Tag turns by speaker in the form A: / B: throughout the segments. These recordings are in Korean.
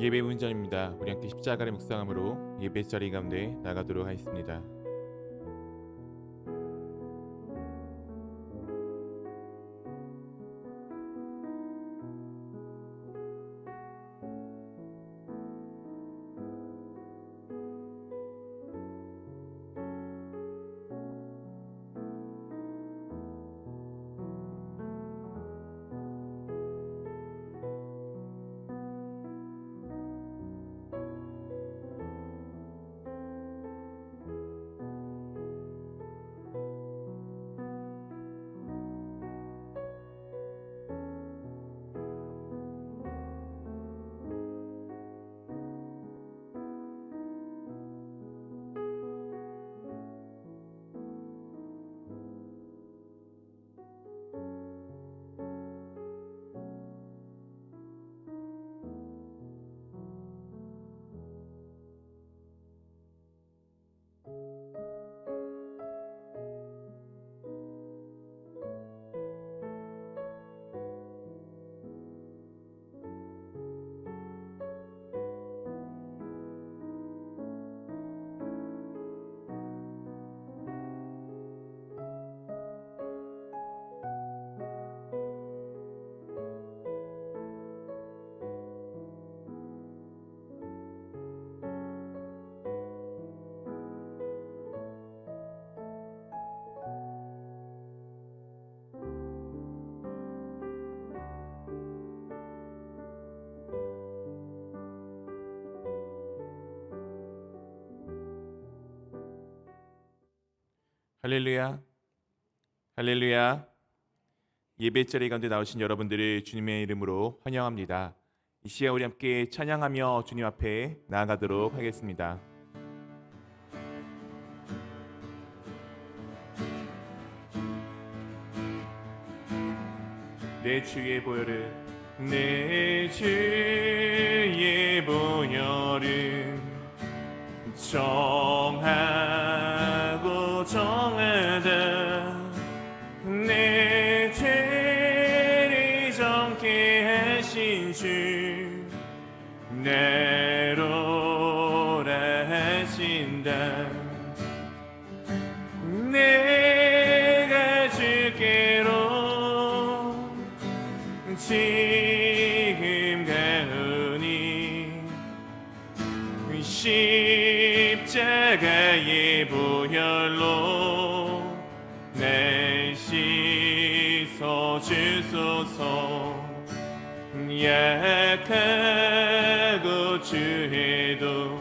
A: 예배 문전입니다. 우리 함께 십자가를 묵상함으로 예배 자리 가운데 나가도록 하겠습니다. 할렐루야, 할렐루야. 예배 자리 가운데 나오신 여러분들을 주님의 이름으로 환영합니다. 이 시간 우리 함께 찬양하며 주님 앞에 나아가도록 하겠습니다. 내 주의 보혈은 내 주의 보혈은 정하고 정하다 내 죄를 정케 하신 주 내로라 하신다 내가 주께로 지금 가오니 십자가의 보혈로 내 씻어 주소서 약하고 주해도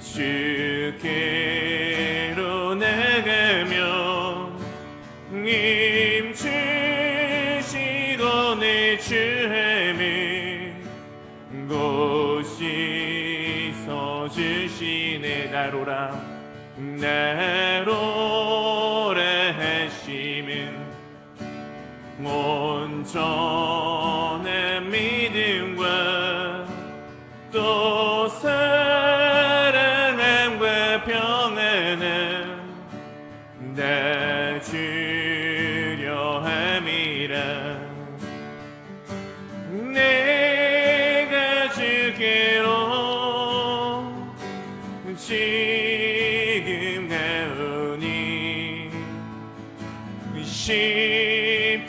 A: 주께로 나가면 힘주시고 내 주함을 곳이 주시네 나로라 하심은 온전한 믿음과 또 사랑함과 평안을 다 주려 함이라 내가 주께로 지금 가오니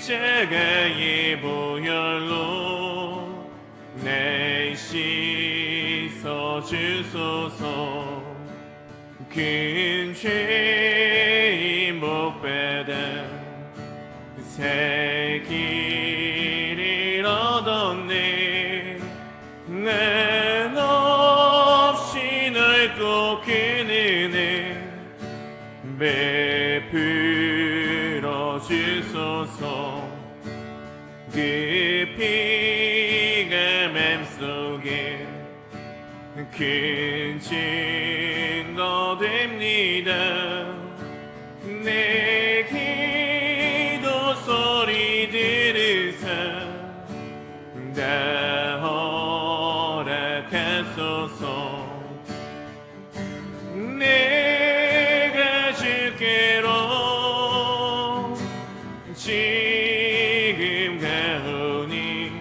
A: 십자가의 보혈로 내 씻어 주소서 큰 죄인 복받아 새 길을 얻었네 난 없이 넓고 큰 은혜 베풀어 주소서 그 피가 맘속에 큰 증거 됩니다 내 기도 소리 들으사 다 허락하소서 내가 주께로 지금 가오니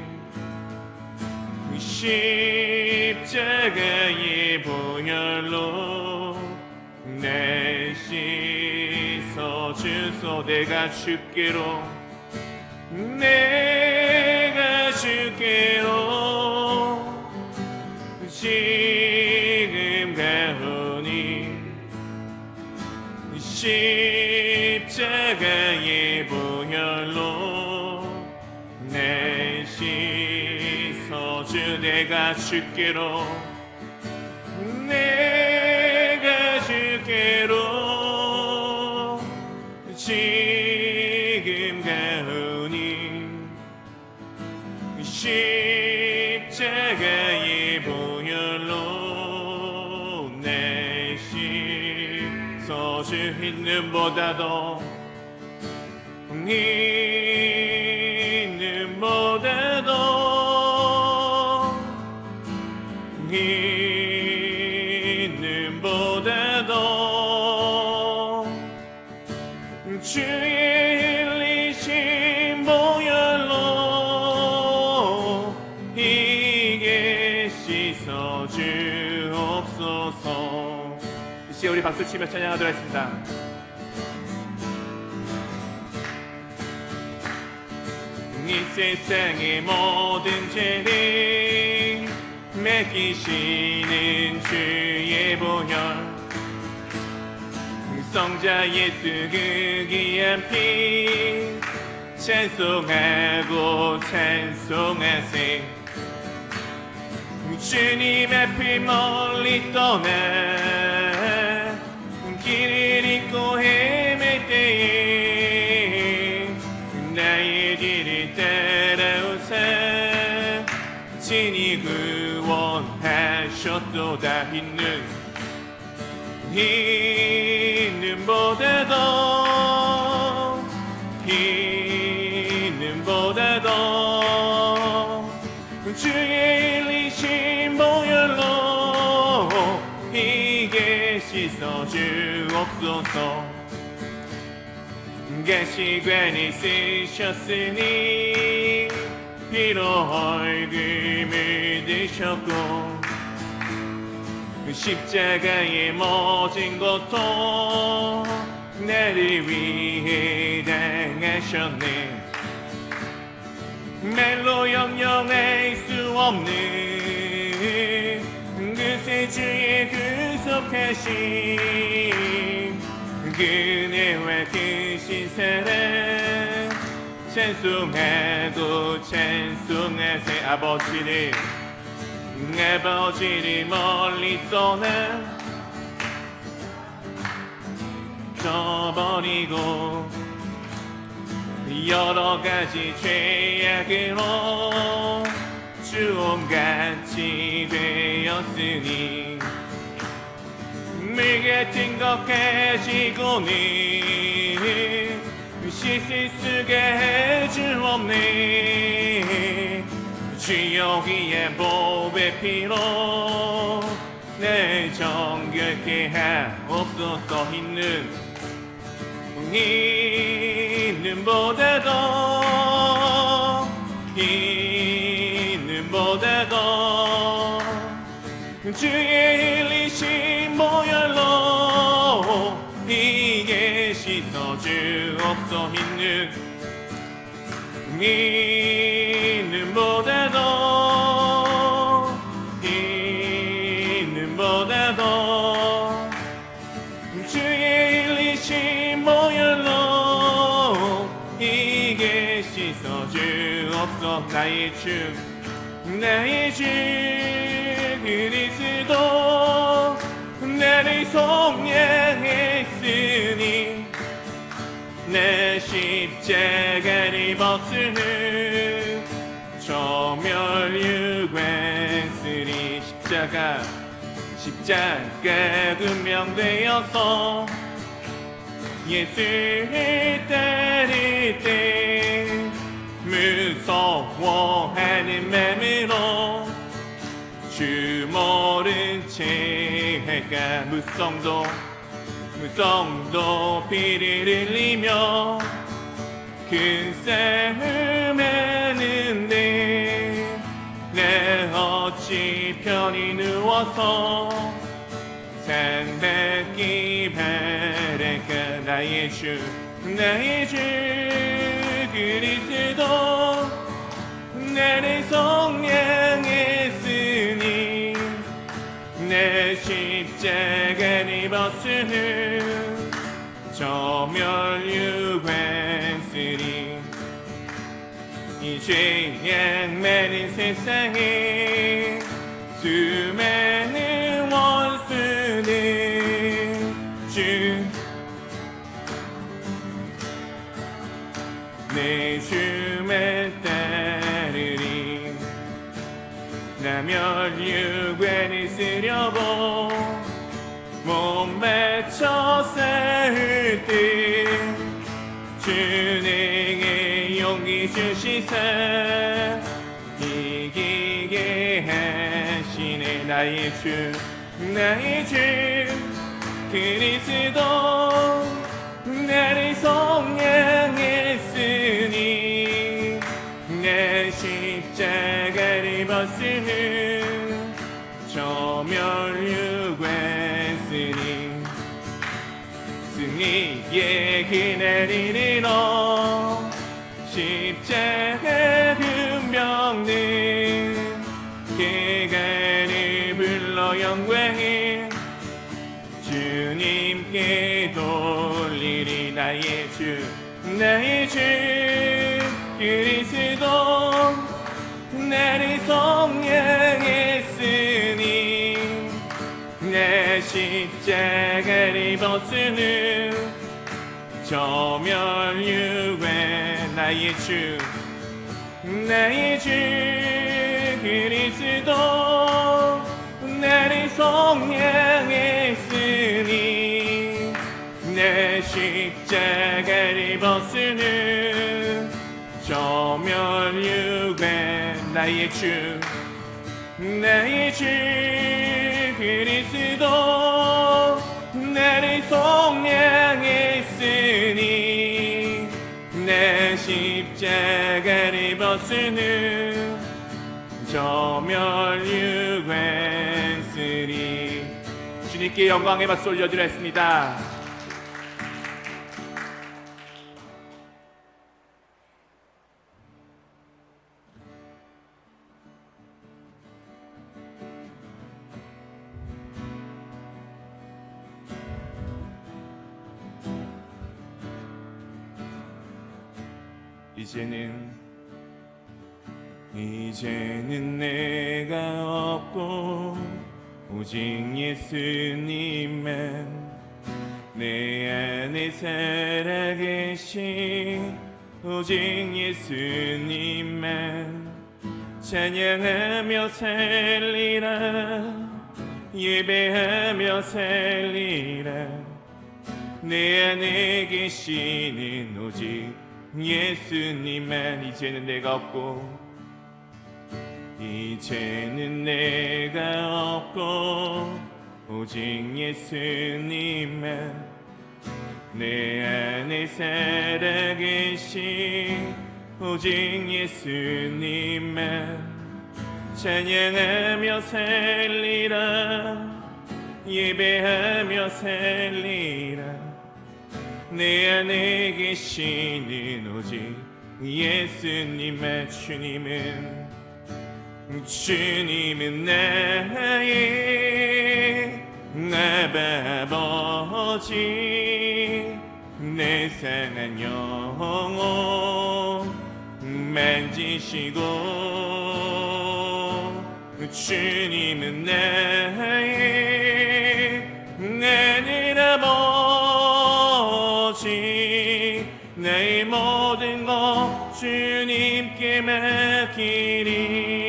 A: 십자가의 십자가의 보혈로 내 씻어주소. 내가 주께로 내가 주께로 지금 가오니 십자가의 보혈로 내 씻어주. 내가 주께로 내가 주께로 지금 가오니 십자가의 보혈로 내 씻어주. 있는보다도 주의 흘리신 보혈로 이게 씻어주옵소서. 이 시에 우리 박수치며 찬양하도록 하겠습니다. 이 세상의 모든 죄를 맡기시는 주의 보혈, 성자 예수 그 귀한 피 찬송하고 찬송하세. 주님의 피 멀리 떠나 길을 잃고 헤맬 때에 나의 길을 따라오사 친히 구원하셨도다. 있는보다도 주의 흘리신 보혈로 이게 씻어주옵소서. 가시관이 쓰셨으니 피로 얼굴 물드셨고 십자가의 모진 고통 나를 위해 당하셨네. 말로 형용할 수 없는 그새 주의 구속하신 그네와 크신 사랑 찬송하고 찬송하세. 아버지를 멀리 떠나 떠버리고 여러 가지 죄악으로 주홍같이 되었으니 물같은 것 가지고는 씻을 수가 주 없네. 주여 귀한 보배 피로 내 정결케 하옵소서. 있는보다도 주의 흘리신 보혈로 이게 씻어주옵소. 있는보다도 주의 흘리신 보혈로 이게 씻어주옵소. 나의 주 그리스도 나를 속량했으니 내 십자가를 벗으는 조멸유관쓰니. 십자가 금명되어서 예수를 따를 때 무서워하는 맘으로 주 모른 채 할까. 무성도 피를 흘리며 큰 싸움 하는데 내 없이 편히 누워서 산밖이 바랄까. 나의 주 그리스도 나를 속량했으니 내 십자가를 벗으는 저 멸류관쓰리. 이 죄악 많은 세상에 수많은 원수는 내 주만 따르리. 나 멸류관을 쓰려고 몸 바쳐 싸울 때 주 내게 용기 주시사 이기게 하시네. 나의 주 그리스도 나를 속량했으니 내 십자가를 벗으는 저 멸류관쓰니. 승리의 그날을 이뤄 십자가 금병는 개가를 불러 영광을 주님께 돌리리. 나의 주 그리스도 나를 속량했으니 내 십자가를 벗으는 저 멸류관. 나의 주 그리스도 나를 속량했으니 내 십자가를 벗으는 저 멸류관. 나의 주 그리스도 나를 속량했으니 내 십자가를 벗으는 저 멸류관쓰리. 주님께 영광의 박수 올려드렸습니다. 이제는 내가 없고 오직 예수님만 내 안에 살아계신 오직 예수님만 찬양하며 살리라. 예배하며 살리라. 내 안에 계시는 오직 예수님만. 이제는 내가 없고 오직 예수님만 내 안에 살아계신 오직 예수님만 찬양하며 살리라. 예배하며 살리라. 내 안에 계시는 오직 예수님만. 주님은 나의 아버지, 내 상한 영혼 만지시고. 주님은 나의 아버지, 나의 모든 것 주님께 맡기리.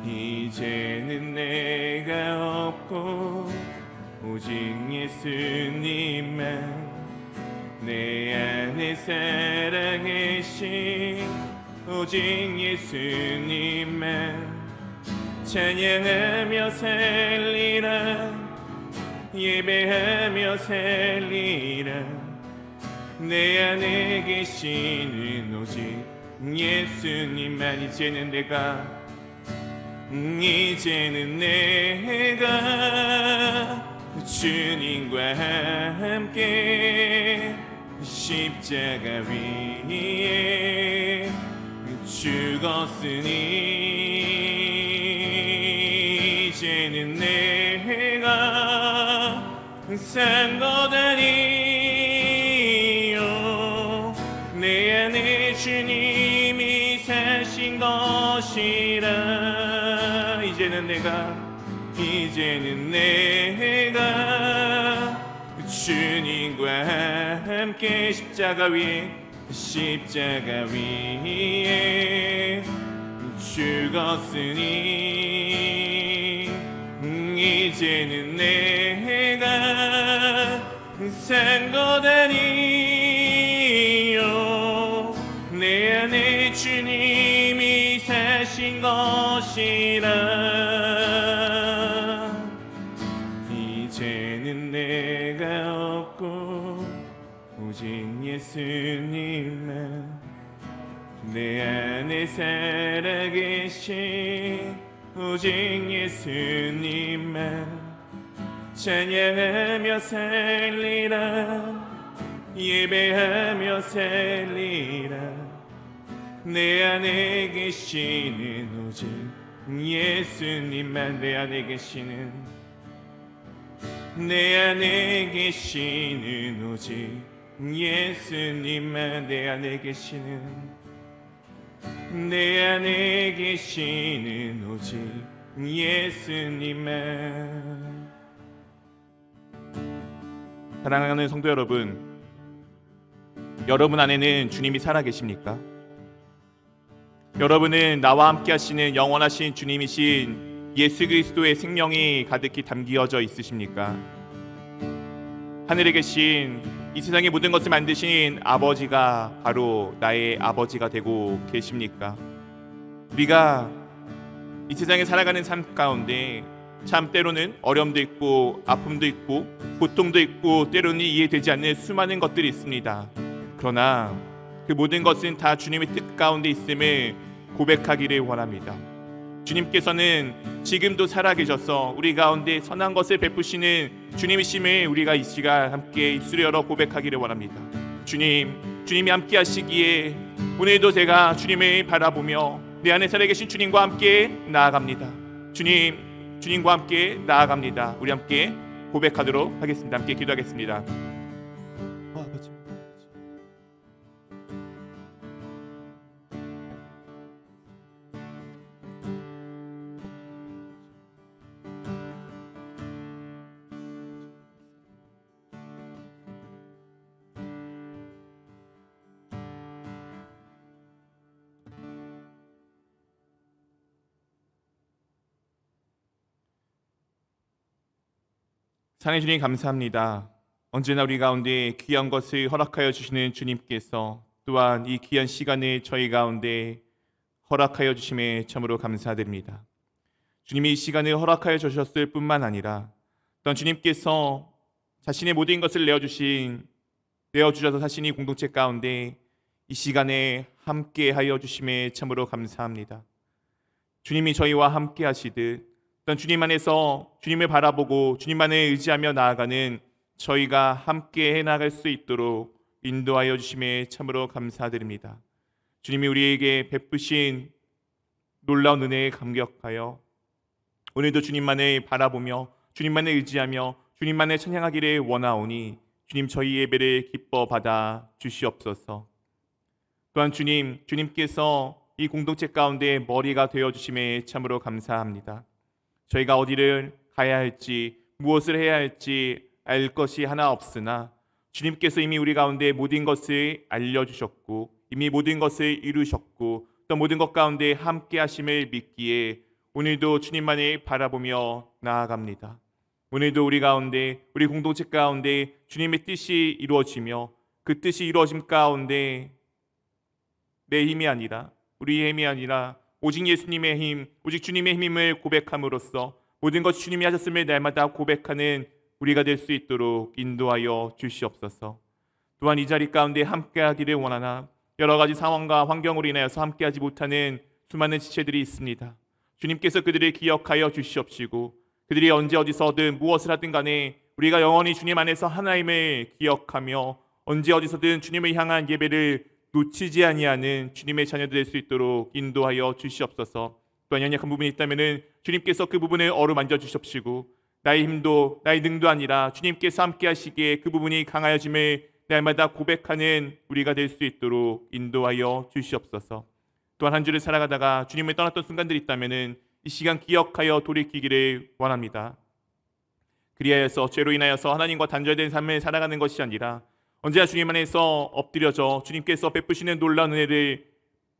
A: 이제는 내가 없고 오직 예수님만 내 안에 살아계신 오직 예수님만 찬양하며 살리라. 예배하며 살리라. 내 안에 계시는 오직 예수님만 이제는 내가 주님과 함께 십자가 위에 죽었으니 이제는 내가 산 것 아니요 내 안에 주님이 사신 것이라 이제는 내가 주님과 함께 십자가 위에 죽었으니 이제는 내가 산 것 아니요 내 안에 주님이 사신 것이라 이제는 내가 없고 오직 예수님만 내 안에 살아계신 오직 예수님만 찬양하며 살리라 예배하며 살리라 내 안에 계시는 오직 예수님만 내 안에 계시는 오직 예수님만 내 안에 계시는 오직 예수님만. 사랑하는 성도 여러분, 여러분 안에는 주님이 살아계십니까? 여러분은 나와 함께 하시는 영원하신 주님이신 예수 그리스도의 생명이 가득히 담겨져 있으십니까? 하늘에 계신 이 세상의 모든 것을 만드신 아버지가 바로 나의 아버지가 되고 계십니까? 우리가 이 세상에 살아가는 삶 가운데 참 때로는 어려움도 있고 아픔도 있고 고통도 있고 때로는 이해되지 않는 수많은 것들이 있습니다. 그러나 그 모든 것은 다 주님의 뜻 가운데 있음을 고백하기를 원합니다. 주님께서는 지금도 살아계셔서 우리 가운데 선한 것을 베푸시는 주님이심을 우리가 이 시간 함께 입술을 열어 고백하기를 원합니다. 주님이 함께 하시기에 오늘도 제가 주님을 바라보며 내 안에 살아계신 주님과 함께 나아갑니다. 주님과 함께 나아갑니다. 우리 함께 고백하도록 하겠습니다. 함께 기도하겠습니다. 아버지. 사랑해 주님 감사합니다. 언제나 우리 가운데 귀한 것을 허락하여 주시는 주님께서 또한 이 귀한 시간을 저희 가운데 허락하여 주심에 참으로 감사드립니다. 주님이 이 시간을 허락하여 주셨을 뿐만 아니라 또한 주님께서 자신의 모든 것을 내어주셔서 사신 이 공동체 가운데 이 시간에 함께하여 주심에 참으로 감사합니다. 주님이 저희와 함께 하시듯 또한 주님 안에서 주님을 바라보고 주님만을 의지하며 나아가는 저희가 함께 해나갈 수 있도록 인도하여 주심에 참으로 감사드립니다. 주님이 우리에게 베푸신 놀라운 은혜에 감격하여 오늘도 주님만을 바라보며 주님만을 의지하며 주님만을 찬양하기를 원하오니 주님 저희 예배를 기뻐 받아 주시옵소서. 또한 주님께서 이 공동체 가운데 머리가 되어주심에 참으로 감사합니다. 저희가 어디를 가야 할지 무엇을 해야 할지 알 것이 하나 없으나 주님께서 이미 우리 가운데 모든 것을 알려주셨고 이미 모든 것을 이루셨고 또 모든 것 가운데 함께 하심을 믿기에 오늘도 주님만을 바라보며 나아갑니다. 오늘도 우리 가운데 우리 공동체 가운데 주님의 뜻이 이루어지며 그 뜻이 이루어짐 가운데 내 힘이 아니라 우리의 힘이 아니라 오직 예수님의 힘, 오직 주님의 힘임을 고백함으로써 모든 것이 주님이 하셨음을 날마다 고백하는 우리가 될 수 있도록 인도하여 주시옵소서. 또한 이 자리 가운데 함께하기를 원하나 여러 가지 상황과 환경으로 인하여서 함께하지 못하는 수많은 지체들이 있습니다. 주님께서 그들을 기억하여 주시옵시고 그들이 언제 어디서든 무엇을 하든 간에 우리가 영원히 주님 안에서 하나님을 기억하며 언제 어디서든 주님을 향한 예배를 놓치지 아니하는 주님의 자녀들 될 수 있도록 인도하여 주시옵소서. 또한 연약한 부분이 있다면 주님께서 그 부분을 어루만져 주십시고 나의 힘도 나의 능도 아니라 주님께서 함께 하시기에 그 부분이 강하여짐을 날마다 고백하는 우리가 될 수 있도록 인도하여 주시옵소서. 또한 한 주를 살아가다가 주님을 떠났던 순간들이 있다면 이 시간 기억하여 돌이키기를 원합니다. 그리하여서 죄로 인하여서 하나님과 단절된 삶을 살아가는 것이 아니라 언제나 주님 안에서 엎드려져 주님께서 베푸시는 놀라운 은혜를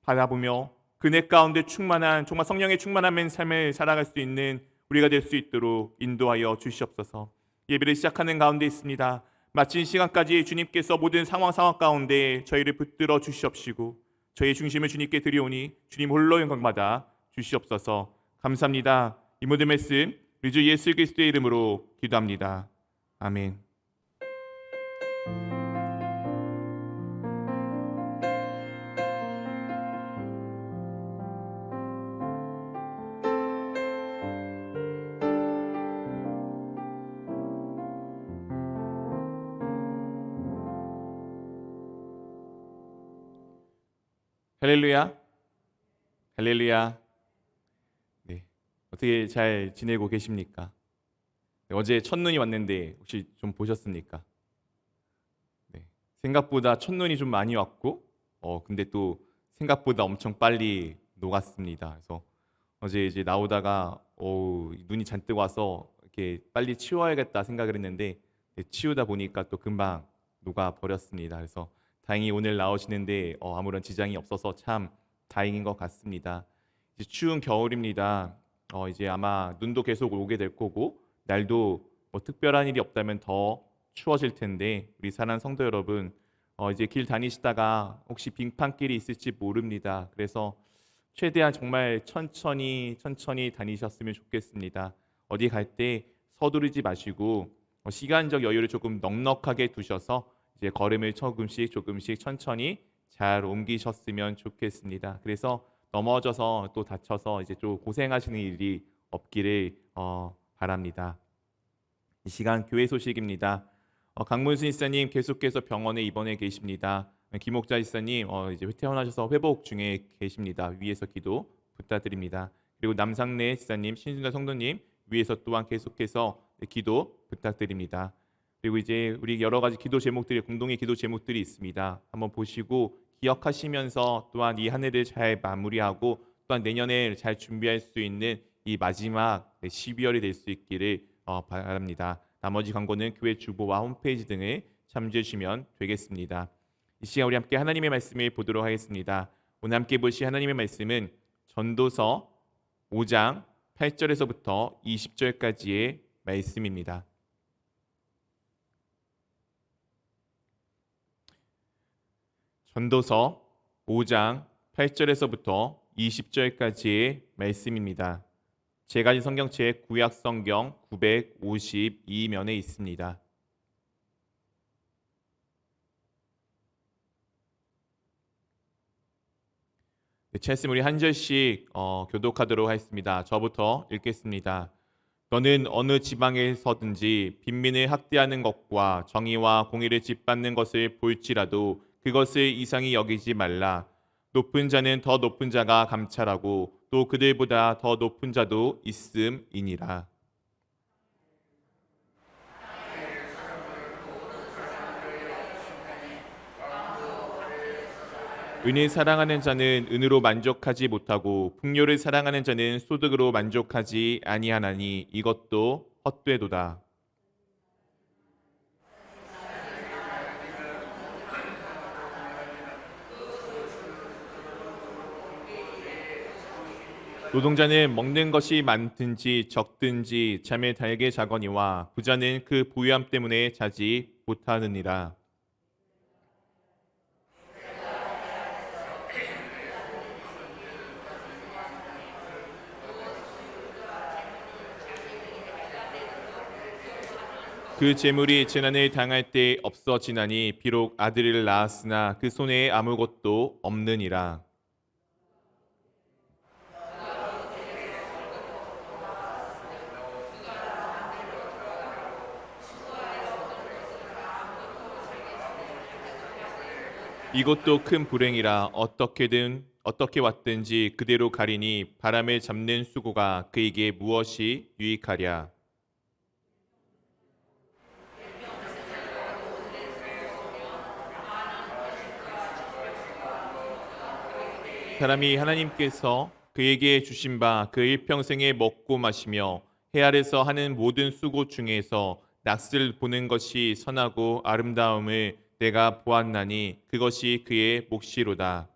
A: 바라보며 그 은혜 가운데 충만한 정말 성령의 충만한 삶을 살아갈 수 있는 우리가 될 수 있도록 인도하여 주시옵소서. 예배를 시작하는 가운데 있습니다. 마친 시간까지 주님께서 모든 상황 가운데 저희를 붙들어 주시옵시고 저희의 중심을 주님께 드리오니 주님 홀로 영광받아 주시옵소서. 감사합니다. 이 모든 말씀 우리 주 예수 그리스도의 이름으로 기도합니다. 아멘. 할렐루야. 할렐루야. 네. 어떻게 잘 지내고 계십니까? 네, 어제 첫눈이 왔는데 혹시 좀 보셨습니까? 네. 생각보다 첫눈이 좀 많이 왔고 근데 또 생각보다 엄청 빨리 녹았습니다. 그래서 어제 이제 나오다가 눈이 잔뜩 와서 이렇게 빨리 치워야겠다 생각을 했는데 치우다 보니까 또 금방 녹아 버렸습니다. 그래서 다행히 오늘 나오시는데 아무런 지장이 없어서 참 다행인 것 같습니다. 이제 추운 겨울입니다. 이제 아마 눈도 계속 오게 될 거고 날도 뭐 특별한 일이 없다면 더 추워질 텐데 우리 사랑하는 성도 여러분 이제 길 다니시다가 혹시 빙판길이 있을지 모릅니다. 그래서 최대한 정말 천천히 다니셨으면 좋겠습니다. 어디 갈 때 서두르지 마시고 시간적 여유를 조금 넉넉하게 두셔서 이제 걸음을 조금씩 천천히 잘 옮기셨으면 좋겠습니다. 그래서 넘어져서 또 다쳐서 이제 좀 고생하시는 일이 없기를 바랍니다. 이 시간 교회 소식입니다. 강문수 이사님 계속해서 병원에 입원해 계십니다. 김옥자 이사님 이제 퇴원하셔서 회복 중에 계십니다. 위에서 기도 부탁드립니다. 그리고 남상래 지사님, 신순자 성도님 위에서 또한 계속해서 기도 부탁드립니다. 그리고 이제 우리 여러 가지 기도 제목들이 공동의 기도 제목들이 있습니다. 한번 보시고 기억하시면서 또한 이 한 해를 잘 마무리하고 또한 내년에 잘 준비할 수 있는 이 마지막 12월이 될 수 있기를 바랍니다. 나머지 광고는 교회 주보와 홈페이지 등을 참조해 주시면 되겠습니다. 이 시간 우리 함께 하나님의 말씀을 보도록 하겠습니다. 오늘 함께 보실 하나님의 말씀은 전도서 5장 8절에서부터 20절까지의 말씀입니다. 전도서 5장 8절에서부터 20절까지의 말씀입니다. 제가 가진 성경책 구약 성경 952면에 있습니다. 말씀 우리 한 절씩 교독하도록 하겠습니다. 저부터 읽겠습니다. 너는 어느 지방에서든지 빈민을 학대하는 것과 정의와 공의를 짓밟는 것을 볼지라도 그것을 이상히 여기지 말라. 높은 자는 더 높은 자가 감찰하고 또 그들보다 더 높은 자도 있음이니라. 은을 사랑하는 자는 은으로 만족하지 못하고 풍요를 사랑하는 자는 소득으로 만족하지 아니하나니 이것도 헛되도다. 노동자는 먹는 것이 많든지 적든지 잠을 달게 자거니와 부자는 그 부유함 때문에 자지 못하느니라. 그 재물이 재난을 당할 때 없어지나니 비록 아들을 낳았으나 그 손에 아무것도 없느니라. 이것도 큰 불행이라 어떻게 왔든지 그대로 가리니 바람을 잡는 수고가 그에게 무엇이 유익하랴. 사람이 하나님께서 그에게 주신 바 그 일평생에 먹고 마시며 해 아래서 하는 모든 수고 중에서 낯을 보는 것이 선하고 아름다움을 내가 보았나니 그것이 그의 몫이로다.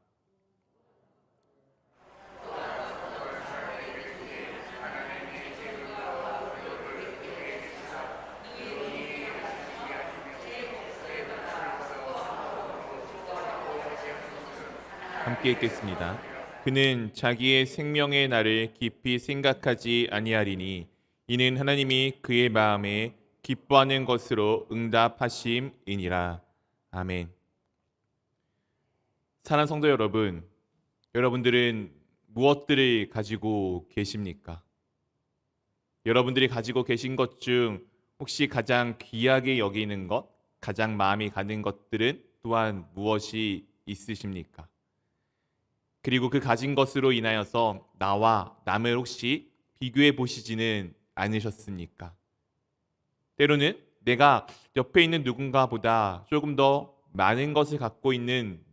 A: 함께 읽겠습니다. 그는 자기의 생명의 날을 깊이 생각하지 아니하리니 이는 하나님이 그의 마음에 기뻐하는 것으로 응답하심이니라. 아멘. 사랑하는 성도 여러분, 여러분들은 무엇들을 가지고 계십니까? 여러분들이 가지고 계신 것 중 혹시 가장 귀하게 여기는 것, 가장 마음이 가는 것들은 또한 무엇이 있으십니까? 그리고 그 가진 것으로 인하여서 나와 남을 혹시 비교해 보시지는 않으셨습니까? 때로는 내가 옆에 있는 누군가보다 조금 더 많은 것을 갖고 있는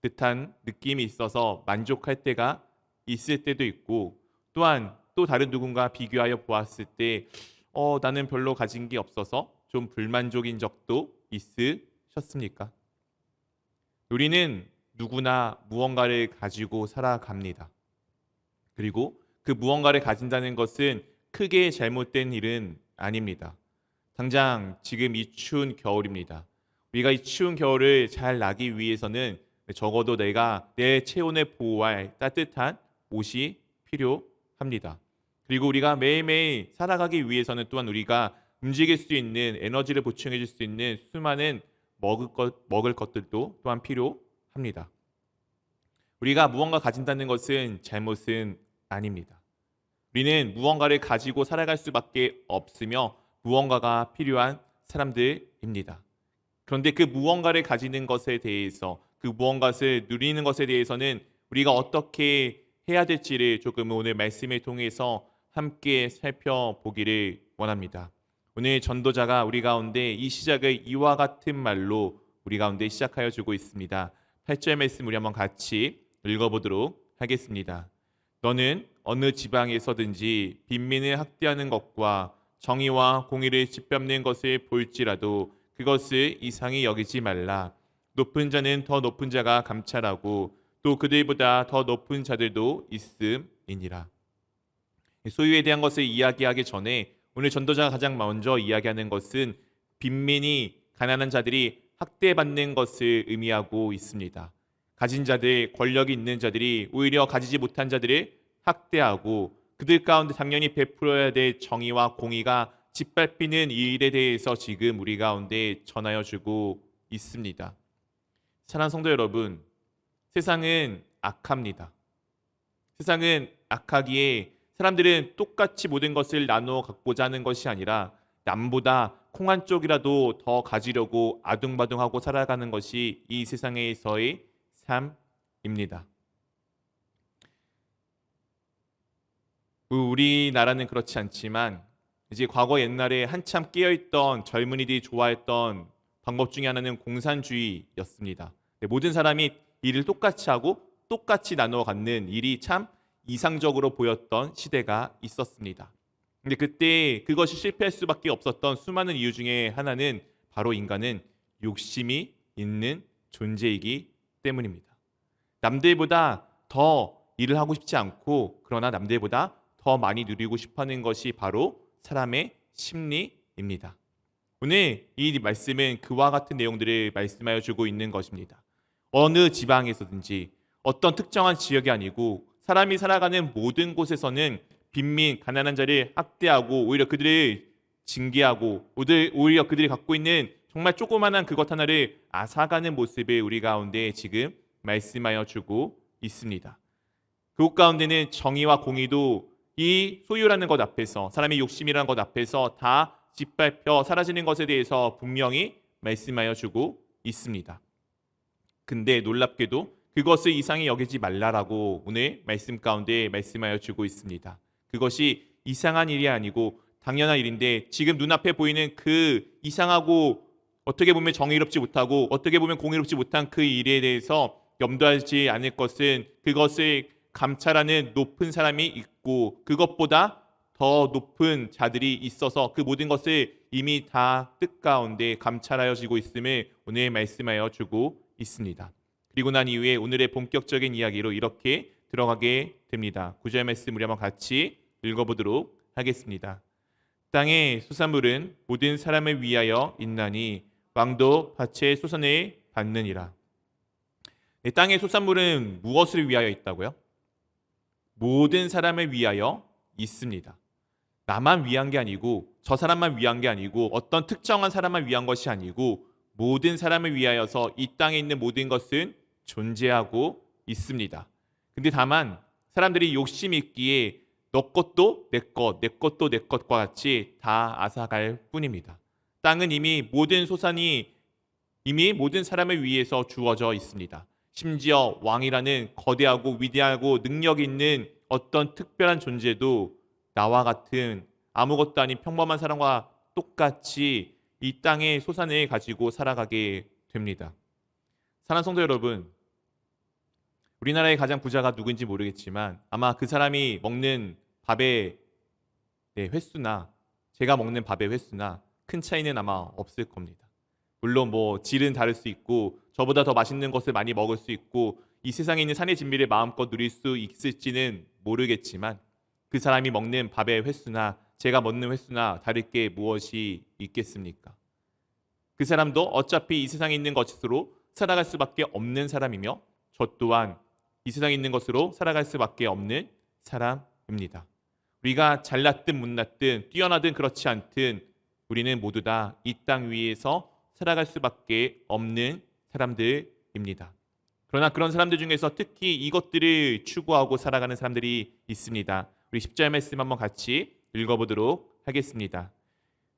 A: 듯한 느낌이 있어서 만족할 때가 있을 때도 있고, 또한 또 다른 누군가 비교하여 보았을 때 나는 별로 가진 게 없어서 좀 불만족인 적도 있으셨습니까? 우리는 누구나 무언가를 가지고 살아갑니다. 그리고 그 무언가를 가진다는 것은 크게 잘못된 일은 아닙니다. 당장 지금 이 추운 겨울입니다. 우리가 이 추운 겨울을 잘 나기 위해서는 적어도 내가 내 체온을 보호할 따뜻한 옷이 필요합니다. 그리고 우리가 매일매일 살아가기 위해서는 또한 우리가 움직일 수 있는 에너지를 보충해 줄 수 있는 수많은 먹을 것들도 또한 필요합니다. 우리가 무언가 가진다는 것은 잘못은 아닙니다. 우리는 무언가를 가지고 살아갈 수밖에 없으며 무언가가 필요한 사람들입니다. 그런데 그 무언가를 가지는 것에 대해서, 그 무언가를 누리는 것에 대해서는 우리가 어떻게 해야 될지를 조금 오늘 말씀을 통해서 함께 살펴보기를 원합니다. 오늘 전도자가 우리 가운데 이 시작을 이와 같은 말로 우리 가운데 시작하여 주고 있습니다. 8절 말씀 우리 한번 같이 읽어보도록 하겠습니다. 너는 어느 지방에서든지 빈민을 학대하는 것과 정의와 공의를 짓밟는 것을 볼지라도 그것을 이상히 여기지 말라. 높은 자는 더 높은 자가 감찰하고 또 그들보다 더 높은 자들도 있음이니라. 소유에 대한 것을 이야기하기 전에 오늘 전도자가 가장 먼저 이야기하는 것은 빈민이, 가난한 자들이 학대받는 것을 의미하고 있습니다. 가진 자들, 권력이 있는 자들이 오히려 가지지 못한 자들을 학대하고 그들 가운데 당연히 베풀어야 될 정의와 공의가 짓밟히는 이 일에 대해서 지금 우리 가운데 전하여 주고 있습니다. 사랑하는 성도 여러분, 세상은 악합니다. 세상은 악하기에 사람들은 똑같이 모든 것을 나누어 갖고자 하는 것이 아니라 남보다 콩 한 쪽이라도 더 가지려고 아둥바둥하고 살아가는 것이 이 세상에서의 삶입니다. 우리나라는 그렇지 않지만 이제 과거 옛날에 한참 깨어있던 젊은이들이 좋아했던 방법 중에 하나는 공산주의였습니다. 모든 사람이 일을 똑같이 하고 똑같이 나누어 갖는 일이 참 이상적으로 보였던 시대가 있었습니다. 근데 그때 그것이 실패할 수밖에 없었던 수많은 이유 중에 하나는 바로 인간은 욕심이 있는 존재이기 때문입니다. 남들보다 더 일을 하고 싶지 않고 그러나 남들보다 더 많이 누리고 싶어하는 것이 바로 사람의 심리입니다. 오늘 이 말씀은 그와 같은 내용들을 말씀하여 주고 있는 것입니다. 어느 지방에서든지 어떤 특정한 지역이 아니고 사람이 살아가는 모든 곳에서는 빈민, 가난한 자를 학대하고 오히려 그들을 징계하고 오히려 그들이 갖고 있는 정말 조그만한 그것 하나를 앗아가는 모습을 우리 가운데 지금 말씀하여 주고 있습니다. 그곳 가운데는 정의와 공의도 이 소유라는 것 앞에서, 사람의 욕심이라는 것 앞에서 다 짓밟혀 사라지는 것에 대해서 분명히 말씀하여 주고 있습니다. 근데 놀랍게도 그것을 이상히 여기지 말라라고 오늘 말씀 가운데 말씀하여 주고 있습니다. 그것이 이상한 일이 아니고 당연한 일인데, 지금 눈앞에 보이는 그 이상하고 어떻게 보면 정의롭지 못하고 어떻게 보면 공의롭지 못한 그 일에 대해서 염두하지 않을 것은, 그것을 감찰하는 높은 사람이 있고 그것보다 더 높은 자들이 있어서 그 모든 것을 이미 다 뜻 가운데 감찰하여지고 있음을 오늘 말씀하여 주고 있습니다. 그리고 난 이후에 오늘의 본격적인 이야기로 이렇게 들어가게 됩니다. 9절 말씀 우리 한번 같이 읽어보도록 하겠습니다. 땅의 소산물은 모든 사람을 위하여 있나니 왕도 밭의 소산을 받느니라. 땅의 소산물은 무엇을 위하여 있다고요? 모든 사람을 위하여 있습니다. 나만 위한 게 아니고, 저 사람만 위한 게 아니고, 어떤 특정한 사람만 위한 것이 아니고 모든 사람을 위하여서 이 땅에 있는 모든 것은 존재하고 있습니다. 근데 다만 사람들이 욕심 있기에 너 것도 내 것, 내 것도 내 것과 같이 다 앗아갈 뿐입니다. 땅은 이미 모든 소산이 이미 모든 사람을 위해서 주어져 있습니다. 심지어 왕이라는 거대하고 위대하고 능력 있는 어떤 특별한 존재도 나와 같은 아무것도 아닌 평범한 사람과 똑같이 이 땅의 소산을 가지고 살아가게 됩니다. 사랑하는 성도 여러분, 우리나라의 가장 부자가 누구인지 모르겠지만 아마 그 사람이 먹는 밥의 횟수나 제가 먹는 밥의 횟수나 큰 차이는 아마 없을 겁니다. 물론 질은 다를 수 있고 저보다 더 맛있는 것을 많이 먹을 수 있고 이 세상에 있는 산의 진미를 마음껏 누릴 수 있을지는 모르겠지만 그 사람이 먹는 밥의 횟수나 제가 먹는 횟수나 다를 게 무엇이 있겠습니까? 그 사람도 어차피 이 세상에 있는 것으로 살아갈 수밖에 없는 사람이며 저 또한 이 세상에 있는 것으로 살아갈 수밖에 없는 사람입니다. 우리가 잘났든 못났든 뛰어나든 그렇지 않든 우리는 모두 다 이 땅 위에서 살아갈 수밖에 없는 사람들입니다. 그러나 그런 사람들 중에서 특히 이것들을 추구하고 살아가는 사람들이 있습니다. 우리 10절 말씀 한번 같이 읽어보도록 하겠습니다.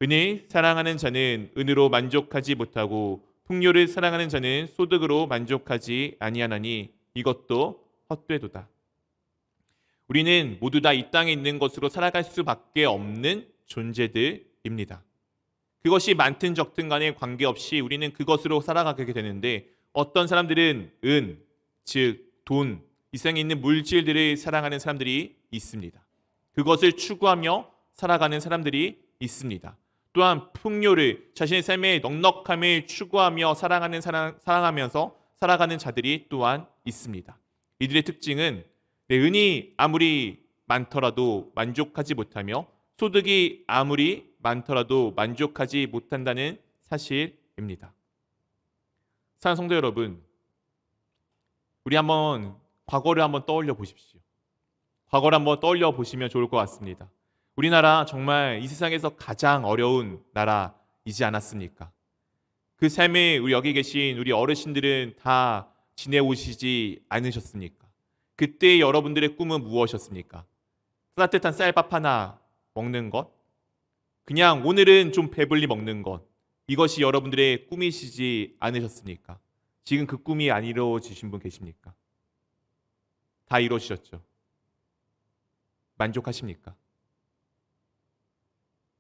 A: 은을 사랑하는 자는 은으로 만족하지 못하고 풍요를 사랑하는 자는 소득으로 만족하지 아니하나니 이것도 헛되도다. 우리는 모두 다 이 땅에 있는 것으로 살아갈 수밖에 없는 존재들입니다. 그것이 많든 적든 간에 관계없이 우리는 그것으로 살아가게 되는데, 어떤 사람들은 은, 즉 돈, 이 세상에 있는 물질들을 사랑하는 사람들이 있습니다. 그것을 추구하며 살아가는 사람들이 있습니다. 또한 풍요를, 자신의 삶의 넉넉함을 추구하며 사랑하면서 살아가는 자들이 또한 있습니다. 이들의 특징은 은이 아무리 많더라도 만족하지 못하며 소득이 아무리 많더라도 만족하지 못한다는 사실입니다. 사랑하는 성도 여러분, 우리 한번 과거를 한번 떠올려 보십시오. 과거를 한번 떠올려 보시면 좋을 것 같습니다. 우리나라 정말 이 세상에서 가장 어려운 나라이지 않았습니까? 그 삶에 우리 여기 계신 우리 어르신들은 다 지내오시지 않으셨습니까? 그때 여러분들의 꿈은 무엇이었습니까? 따뜻한 쌀밥 하나 먹는 것? 그냥 오늘은 좀 배불리 먹는 것. 이것이 여러분들의 꿈이시지 않으셨습니까? 지금 그 꿈이 안 이루어지신 분 계십니까? 다 이루어지셨죠? 만족하십니까?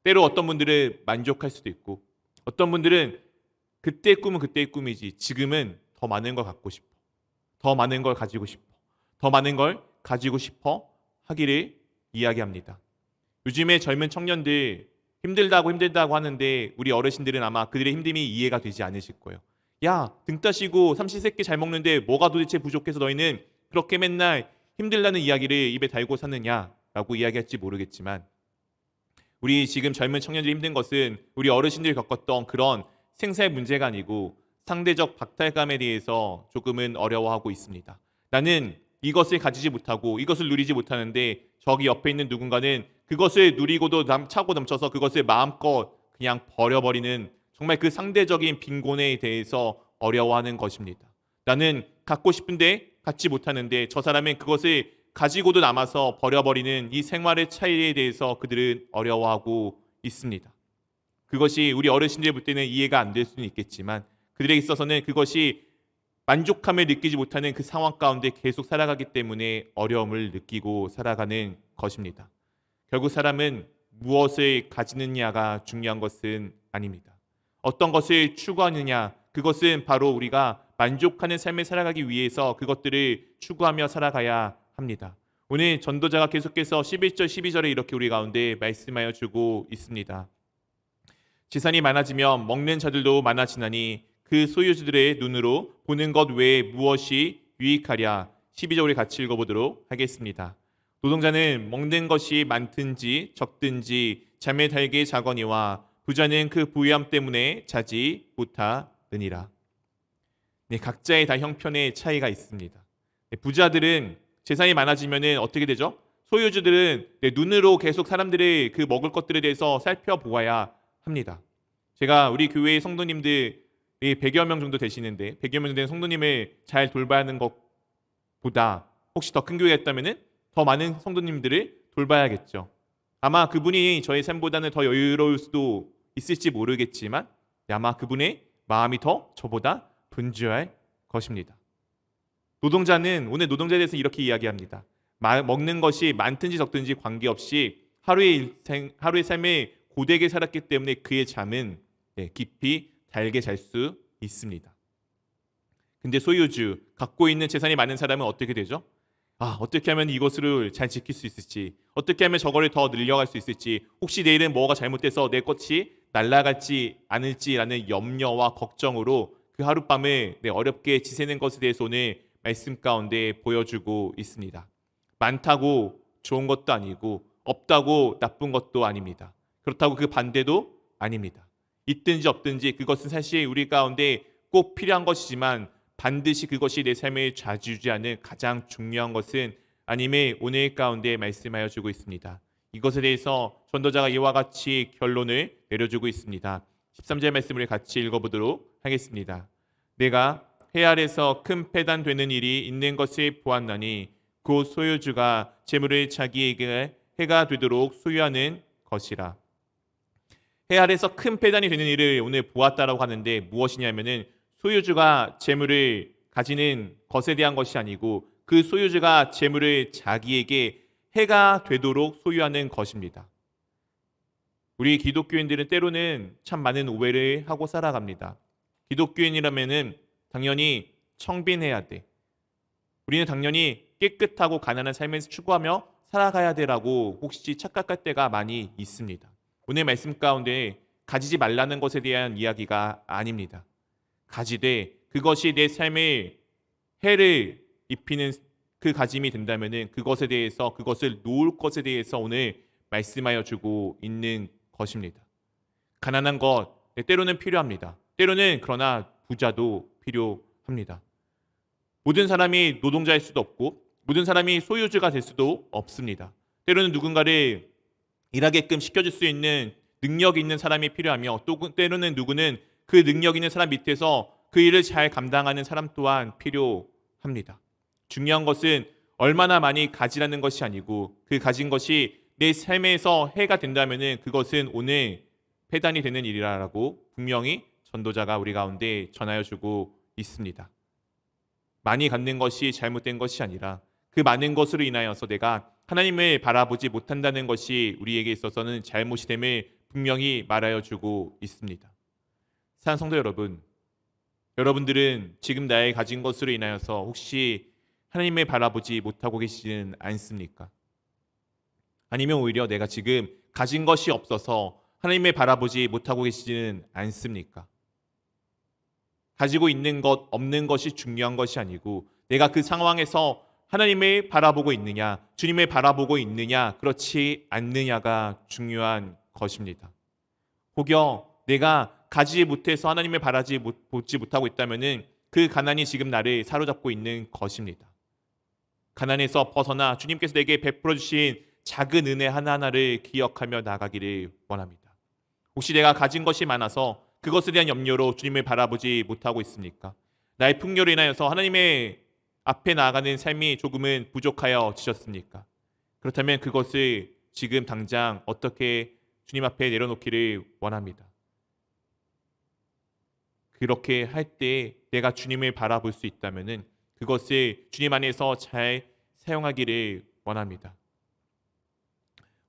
A: 때로 어떤 분들은 만족할 수도 있고 어떤 분들은 그때의 꿈은 그때의 꿈이지 지금은 더 많은 걸 갖고 싶어. 더 많은 걸 가지고 싶어. 더 많은 걸 가지고 싶어 하기를 이야기합니다. 요즘에 젊은 청년들 힘들다고 하는데 우리 어르신들은 아마 그들의 힘듦이 이해가 되지 않으실 거예요. 야, 등 따시고 삼시세끼 잘 먹는데 뭐가 도대체 부족해서 너희는 그렇게 맨날 힘들다는 이야기를 입에 달고 사느냐라고 이야기할지 모르겠지만, 우리 지금 젊은 청년들이 힘든 것은 우리 어르신들이 겪었던 그런 생사의 문제가 아니고 상대적 박탈감에 대해서 조금은 어려워하고 있습니다. 나는 이것을 가지지 못하고 이것을 누리지 못하는데 저기 옆에 있는 누군가는 그것을 누리고도 차고 넘쳐서 그것을 마음껏 그냥 버려버리는 정말 그 상대적인 빈곤에 대해서 어려워하는 것입니다. 나는 갖고 싶은데 갖지 못하는데 저 사람은 그것을 가지고도 남아서 버려버리는 이 생활의 차이에 대해서 그들은 어려워하고 있습니다. 그것이 우리 어르신들 볼 때는 이해가 안 될 수는 있겠지만 그들에게 있어서는 그것이 만족함을 느끼지 못하는 그 상황 가운데 계속 살아가기 때문에 어려움을 느끼고 살아가는 것입니다. 결국 사람은 무엇을 가지느냐가 중요한 것은 아닙니다. 어떤 것을 추구하느냐, 그것은 바로 우리가 만족하는 삶을 살아가기 위해서 그것들을 추구하며 살아가야 합니다. 오늘 전도자가 계속해서 11절, 12절에 이렇게 우리 가운데 말씀하여 주고 있습니다. 재산이 많아지면 먹는 자들도 많아지나니 그 소유주들의 눈으로 보는 것 외에 무엇이 유익하랴. 12절 우리 같이 읽어보도록 하겠습니다. 노동자는 먹는 것이 많든지 적든지 잠에 달게 자거니와 부자는 그 부유함 때문에 자지 못하느니라. 네, 각자의 다 형편의 차이가 있습니다. 네, 부자들은 재산이 많아지면 어떻게 되죠? 소유주들은 눈으로 계속 사람들의 그 먹을 것들에 대해서 살펴보아야 합니다. 제가 우리 교회의 성도님들이 100여 명 정도 되시는데 100여 명 된 성도님을 잘 돌봐야 하는 것보다 혹시 더 큰 교회가 있다면 더 많은 성도님들을 돌봐야겠죠. 아마 그분이 저의 삶보다는 더 여유로울 수도 있을지 모르겠지만 아마 그분의 마음이 더 저보다 분주할 것입니다. 노동자는 오늘 노동자에 대해서 이렇게 이야기합니다. 먹는 것이 많든지 적든지 관계없이 하루의 삶에 고되게 살았기 때문에 그의 잠은 깊이 달게 잘 수 있습니다. 근데 소유주, 갖고 있는 재산이 많은 사람은 어떻게 되죠? 어떻게 하면 이것을 잘 지킬 수 있을지, 어떻게 하면 저거를 더 늘려갈 수 있을지, 혹시 내일은 뭐가 잘못돼서 내 것이 날아갈지 않을지라는 염려와 걱정으로 그 하룻밤을 어렵게 지새는 것에 대해서 오늘 말씀 가운데 보여주고 있습니다. 많다고 좋은 것도 아니고 없다고 나쁜 것도 아닙니다. 그렇다고 그 반대도 아닙니다. 있든지 없든지 그것은 사실 우리 가운데 꼭 필요한 것이지만 반드시 그것이 내 삶을 좌지우지하는 가장 중요한 것은 아님을 오늘 가운데 말씀하여 주고 있습니다. 이것에 대해서 전도자가 이와 같이 결론을 내려주고 있습니다. 13절 말씀을 같이 읽어보도록 하겠습니다. 내가 해 아래서 큰 패단되는 일이 있는 것을 보았나니 곧 소유주가 재물을 자기에게 해가 되도록 소유하는 것이라. 해 아래서 큰 패단이 되는 일을 오늘 보았다라고 하는데 무엇이냐면은 소유주가 재물을 가지는 것에 대한 것이 아니고 그 소유주가 재물을 자기에게 해가 되도록 소유하는 것입니다. 우리 기독교인들은 때로는 참 많은 오해를 하고 살아갑니다. 기독교인이라면은 당연히 청빈해야 돼. 우리는 당연히 깨끗하고 가난한 삶을 추구하며 살아가야 되라고 혹시 착각할 때가 많이 있습니다. 오늘 말씀 가운데 가지지 말라는 것에 대한 이야기가 아닙니다. 가지되 그것이 내 삶에 해를 입히는 그 가짐이 된다면은 그것에 대해서 그것을 놓을 것에 대해서 오늘 말씀하여 주고 있는 것입니다. 가난한 것 때로는 필요합니다. 때로는 그러나 부자도 필요합니다. 모든 사람이 노동자일 수도 없고 모든 사람이 소유주가 될 수도 없습니다. 때로는 누군가를 일하게끔 시켜줄 수 있는 능력 있는 사람이 필요하며 또 때로는 누구는 그 능력 있는 사람 밑에서 그 일을 잘 감당하는 사람 또한 필요합니다. 중요한 것은 얼마나 많이 가지라는 것이 아니고 그 가진 것이 내 삶에서 해가 된다면은 그것은 오늘 패단이 되는 일이라고 분명히 전도자가 우리 가운데 전하여 주고 있습니다. 많이 갖는 것이 잘못된 것이 아니라 그 많은 것으로 인하여서 내가 하나님을 바라보지 못한다는 것이 우리에게 있어서는 잘못이 됨을 분명히 말하여 주고 있습니다. 사랑하는 성도 여러분, 여러분들은 지금 나의 가진 것으로 인하여서 혹시 하나님을 바라보지 못하고 계시지는 않습니까? 아니면 오히려 내가 지금 가진 것이 없어서 하나님을 바라보지 못하고 계시지는 않습니까? 가지고 있는 것, 없는 것이 중요한 것이 아니고 내가 그 상황에서 하나님을 바라보고 있느냐, 주님을 바라보고 있느냐, 그렇지 않느냐가 중요한 것입니다. 혹여 내가 가지지 못해서 하나님을 보지 못하고 있다면은 그 가난이 지금 나를 사로잡고 있는 것입니다. 가난에서 벗어나 주님께서 내게 베풀어 주신 작은 은혜 하나하나를 기억하며 나가기를 원합니다. 혹시 내가 가진 것이 많아서 그것에 대한 염려로 주님을 바라보지 못하고 있습니까? 나의 풍요로 인하여서 하나님의 앞에 나아가는 삶이 조금은 부족하여 지셨습니까? 그렇다면 그것을 지금 당장 어떻게 주님 앞에 내려놓기를 원합니다. 그렇게 할 때 내가 주님을 바라볼 수 있다면은 그것을 주님 안에서 잘 사용하기를 원합니다.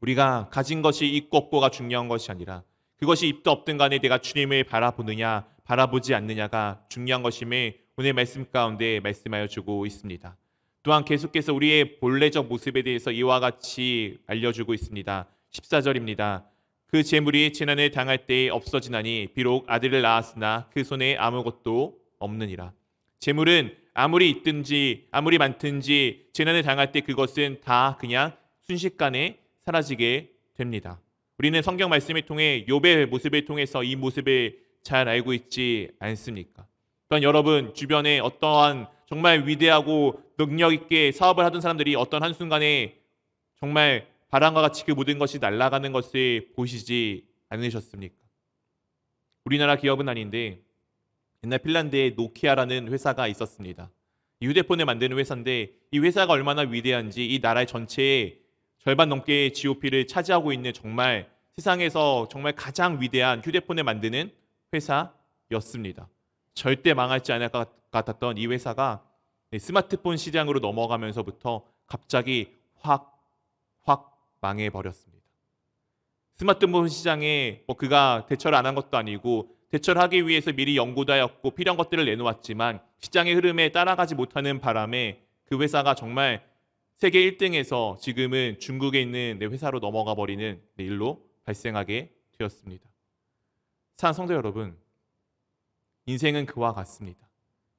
A: 우리가 가진 것이 있고 없고가 중요한 것이 아니라 그것이 있든 없든 간에 내가 주님을 바라보느냐 바라보지 않느냐가 중요한 것임을 오늘 말씀 가운데 말씀하여 주고 있습니다. 또한 계속해서 우리의 본래적 모습에 대해서 이와 같이 알려주고 있습니다. 14절입니다. 그 재물이 재난을 당할 때에 없어지나니 비록 아들을 낳았으나 그 손에 아무것도 없느니라. 재물은 아무리 있든지 아무리 많든지 재난을 당할 때 그것은 다 그냥 순식간에 사라지게 됩니다. 우리는 성경 말씀을 통해 욥의 모습을 통해서 이 모습을 잘 알고 있지 않습니까? 또한 여러분 주변에 어떠한 정말 위대하고 능력 있게 사업을 하던 사람들이 어떤 한순간에 정말 바람과 같이 그 모든 것이 날아가는 것을 보시지 않으셨습니까? 우리나라 기업은 아닌데 옛날 핀란드에 노키아라는 회사가 있었습니다. 이 휴대폰을 만드는 회사인데 이 회사가 얼마나 위대한지 이 나라의 전체의 절반 넘게 GOP를 차지하고 있는 정말 세상에서 정말 가장 위대한 휴대폰을 만드는 회사였습니다. 절대 망하지 않을 것 같았던 이 회사가 스마트폰 시장으로 넘어가면서부터 갑자기 확 망해버렸습니다. 스마트폰 시장에 그가 대처를 안 한 것도 아니고 대처를 하기 위해서 미리 연구도 하였고 필요한 것들을 내놓았지만 시장의 흐름에 따라가지 못하는 바람에 그 회사가 정말 세계 1등에서 지금은 중국에 있는 회사로 넘어가 버리는 일로 발생하게 되었습니다. 사랑하는 성도 여러분, 인생은 그와 같습니다.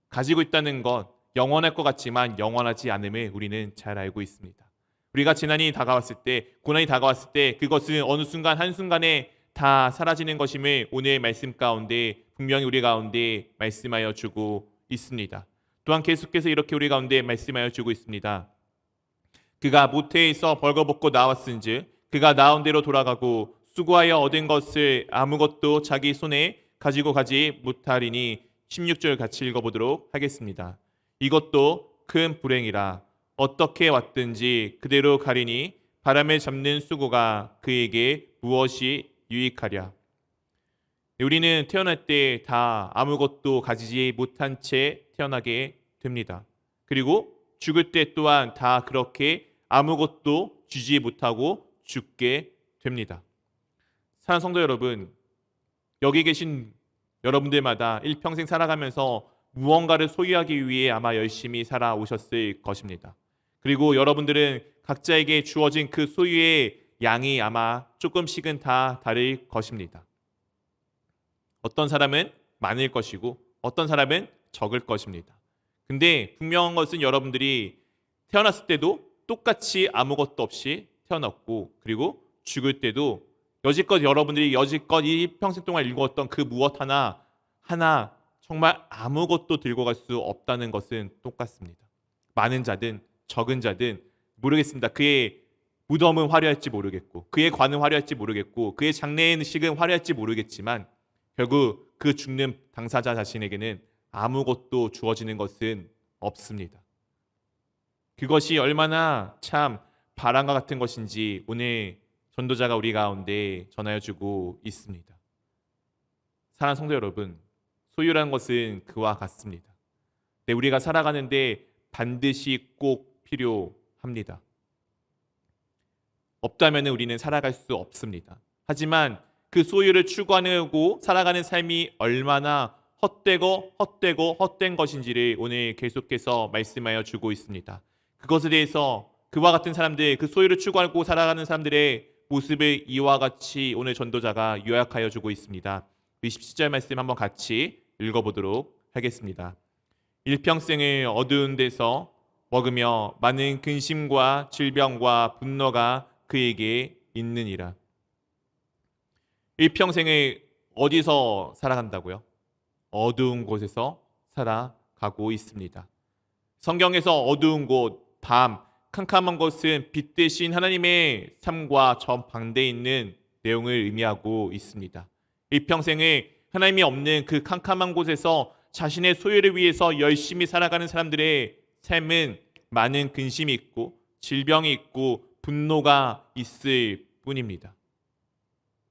A: 가지고 있다는 것 영원할 것 같지만 영원하지 않음을 우리는 잘 알고 있습니다. 우리가 재난이 다가왔을 때, 고난이 다가왔을 때 그것은 어느 순간 한순간에 다 사라지는 것임을 오늘 말씀 가운데 분명히 우리 가운데 말씀하여 주고 있습니다. 또한 계속해서 이렇게 우리 가운데 말씀하여 주고 있습니다. 그가 모태에서 벌거벗고 나왔은즉 그가 나온 대로 돌아가고 수고하여 얻은 것을 아무것도 자기 손에 가지고 가지 못하리니 16절 같이 읽어보도록 하겠습니다. 이것도 큰 불행이라 어떻게 왔든지 그대로 가리니 바람을 잡는 수고가 그에게 무엇이 유익하랴. 우리는 태어날 때 다 아무것도 가지지 못한 채 태어나게 됩니다. 그리고 죽을 때 또한 다 그렇게 아무것도 쥐지 못하고 죽게 됩니다. 사랑하는 성도 여러분, 여기 계신 여러분들마다 일평생 살아가면서 무언가를 소유하기 위해 아마 열심히 살아오셨을 것입니다. 그리고 여러분들은 각자에게 주어진 그 소유의 양이 아마 조금씩은 다 다를 것입니다. 어떤 사람은 많을 것이고 어떤 사람은 적을 것입니다. 근데 분명한 것은 여러분들이 태어났을 때도 똑같이 아무것도 없이 태어났고 그리고 죽을 때도 여러분들이 여지껏 이 평생 동안 읽었던 그 무엇 하나 정말 아무것도 들고 갈 수 없다는 것은 똑같습니다. 많은 자든 적은 자든 모르겠습니다. 그의 무덤은 화려할지 모르겠고 그의 관은 화려할지 모르겠고 그의 장례식은 화려할지 모르겠지만 결국 그 죽는 당사자 자신에게는 아무것도 주어지는 것은 없습니다. 그것이 얼마나 참 바람과 같은 것인지 오늘 전도자가 우리 가운데 전하여 주고 있습니다. 사랑하는 성도 여러분, 소유라는 것은 그와 같습니다. 네, 우리가 살아가는데 반드시 꼭 필요합니다. 없다면 우리는 살아갈 수 없습니다. 하지만 그 소유를 추구하고 살아가는 삶이 얼마나 헛된 것인지를 오늘 계속해서 말씀하여 주고 있습니다. 그것에 대해서 그와 같은 사람들, 그 소유를 추구하고 살아가는 사람들의 모습을 이와 같이 오늘 전도자가 요약하여 주고 있습니다. 27절 말씀 한번 같이 읽어보도록 하겠습니다. 일평생을 어두운 데서 먹으며 많은 근심과 질병과 분노가 그에게 있느니라. 일평생을 어디서 살아간다고요? 어두운 곳에서 살아가고 있습니다. 성경에서 어두운 곳, 밤, 캄캄한 것은 빛 대신 하나님의 삶과 정반대에 있는 내용을 의미하고 있습니다. 일평생을 하나님이 없는 그 캄캄한 곳에서 자신의 소유를 위해서 열심히 살아가는 사람들의 삶은 많은 근심이 있고 질병이 있고 분노가 있을 뿐입니다.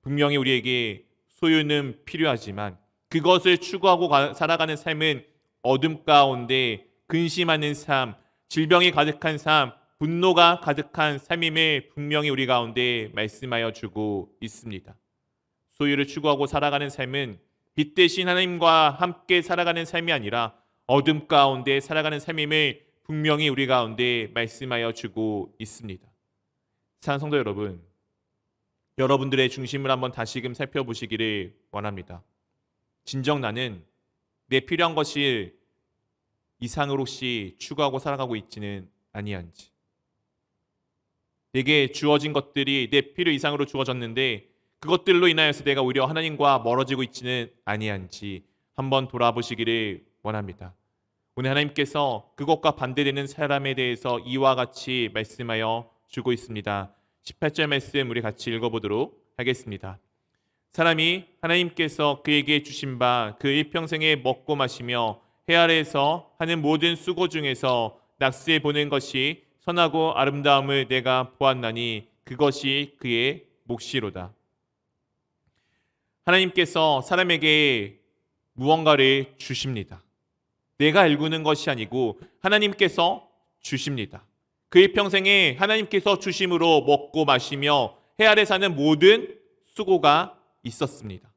A: 분명히 우리에게 소유는 필요하지만 그것을 추구하고 살아가는 삶은 어둠 가운데 근심하는 삶, 질병이 가득한 삶, 분노가 가득한 삶임을 분명히 우리 가운데 말씀하여 주고 있습니다. 소유를 추구하고 살아가는 삶은 빛 대신 하나님과 함께 살아가는 삶이 아니라 어둠 가운데 살아가는 삶임을 분명히 우리 가운데 말씀하여 주고 있습니다. 사랑하는 성도 여러분, 여러분들의 중심을 한번 다시금 살펴보시기를 원합니다. 진정 나는 내 필요한 것이 이상으로 혹시 추구하고 살아가고 있지는 아니한지, 내게 주어진 것들이 내 필요 이상으로 주어졌는데 그것들로 인하여서 내가 오히려 하나님과 멀어지고 있지는 아니한지 한번 돌아보시기를 원합니다. 오늘 하나님께서 그것과 반대되는 사람에 대해서 이와 같이 말씀하여 주고 있습니다. 18절 말씀 우리 같이 읽어보도록 하겠습니다. 사람이 하나님께서 그에게 주신 바 그 일평생에 먹고 마시며 해 아래에서 하는 모든 수고 중에서 낙수해 보는 것이 선하고 아름다움을 내가 보았나니 그것이 그의 몫이로다. 하나님께서 사람에게 무언가를 주십니다. 내가 일구는 것이 아니고 하나님께서 주십니다. 그 일평생에 하나님께서 주심으로 먹고 마시며 해 아래 사는 모든 수고가 있었습니다.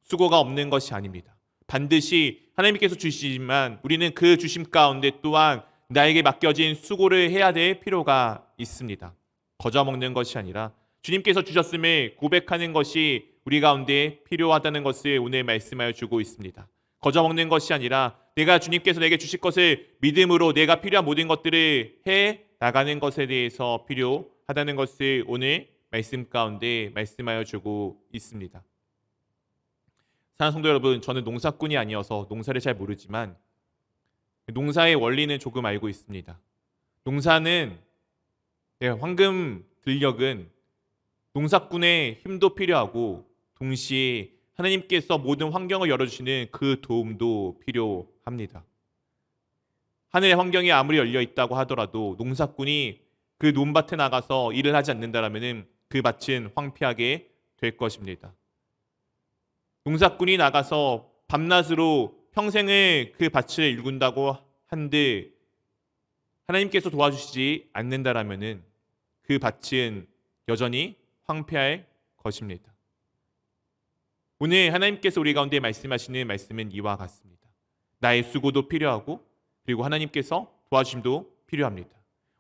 A: 수고가 없는 것이 아닙니다. 반드시 하나님께서 주시지만 우리는 그 주심 가운데 또한 나에게 맡겨진 수고를 해야 될 필요가 있습니다. 거저먹는 것이 아니라 주님께서 주셨음을 고백하는 것이 우리 가운데 필요하다는 것을 오늘 말씀하여 주고 있습니다. 거저먹는 것이 아니라 내가 주님께서 내게 주실 것을 믿음으로 내가 필요한 모든 것들을 해 나가는 것에 대해서 필요하다는 것을 오늘 말씀 가운데 말씀하여 주고 있습니다. 사랑하는 성도 여러분, 저는 농사꾼이 아니어서 농사를 잘 모르지만 농사의 원리는 조금 알고 있습니다. 농사는 황금 들녘은 농사꾼의 힘도 필요하고 동시에 하나님께서 모든 환경을 열어주시는 그 도움도 필요합니다. 하늘의 환경이 아무리 열려 있다고 하더라도 농사꾼이 그 논밭에 나가서 일을 하지 않는다면 그 밭은 황폐하게 될 것입니다. 농사꾼이 나가서 밤낮으로 평생을 그 밭을 일군다고 한들 하나님께서 도와주시지 않는다면 그 밭은 여전히 황폐할 것입니다. 오늘 하나님께서 우리 가운데 말씀하시는 말씀은 이와 같습니다. 나의 수고도 필요하고 그리고 하나님께서 도와주심도 필요합니다.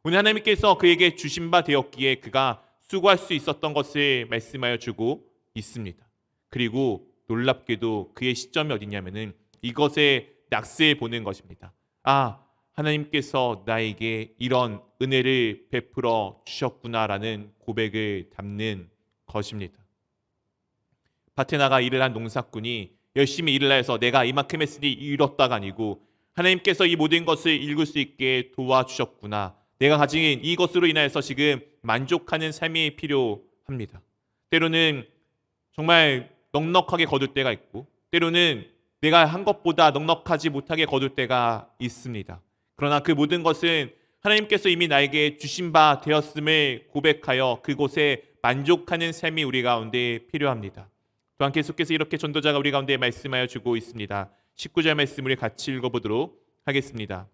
A: 오늘 하나님께서 그에게 주신 바 되었기에 그가 수고할 수 있었던 것을 말씀하여 주고 있습니다. 그리고 놀랍게도 그의 시점이 어디냐면은 이것에 낙스해 보는 것입니다. 하나님께서 나에게 이런 은혜를 베풀어 주셨구나라는 고백을 담는 것입니다. 밭에 나가 일을 한 농사꾼이 열심히 일을 해서 내가 이만큼 했으니 이뤘다가 아니고 하나님께서 이 모든 것을 읽을 수 있게 도와주셨구나. 내가 가진 이것으로 인하여서 지금 만족하는 삶이 필요합니다. 때로는 정말 넉넉하게 거둘 때가 있고 때로는 내가 한 것보다 넉넉하지 못하게 거둘 때가 있습니다. 그러나 그 모든 것은 하나님께서 이미 나에게 주신 바 되었음을 고백하여 그곳에 만족하는 삶이 우리 가운데 필요합니다. 또한 계속해서 이렇게 전도자가 우리 가운데 말씀하여 주고 있습니다. 19절 말씀을 같이 읽어보도록 하겠습니다.